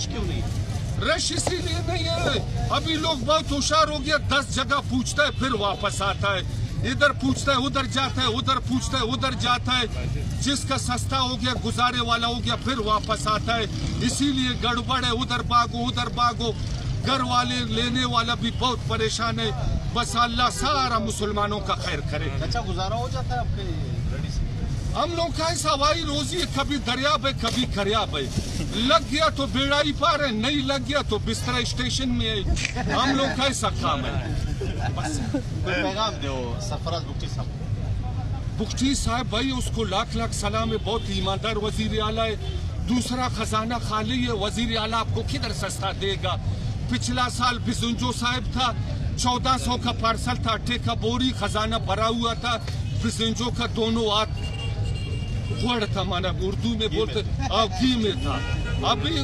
رش کیوں نہیں؟ رش اسی لیے نہیں ہے، ابھی لوگ بہت ہوشیار ہو گیا، 10 جگہ پوچھتا ہے پھر واپس آتا ہے، ادھر پوچھتا ہے ادھر جاتا ہے، ادھر پوچھتا ہے ادھر جاتا ہے، جس کا سستا ہو گیا گزارے والا ہو گیا پھر واپس آتا ہے، اسی لیے گڑبڑ ہے، ادھر بھاگو، گھر والے لینے والا بھی بہت پریشان ہے، بس اللہ سارا مسلمانوں کا خیر کرے۔ اچھا گزارا ہو جاتا ہے آپ کے ریڈی سے؟ ہم لوگ کا ایسا ہوائی روزی ہے، کبھی دریاب ہے کبھی کریاب ہے، لگ گیا تو بیڑا ہی پار ہے، نہیں لگ گیا تو بستر اسٹیشن میں ہے، ہم لوگ کا ایسا کام ہے۔ کوئی پیغام دو سرفراز بگٹی صاحب؟ بگٹی صاحب بھائی اس کو لاکھ سلام ہے، بہت ایماندار وزیر اعلیٰ ہے، دوسرا خزانہ خالی ہے، وزیر اعلیٰ آپ کو کدھر سستا دے گا؟ پچھلا سال بزنجو صاحب تھا، 1400 کا پارسل تھا، آٹے کا بوری، خزانہ بھرا ہوا تھا، بزنجو کا دونوں ہاتھ گھوڑ تھا، مانا اردو میں بولتے گھی میں تھا، ابھی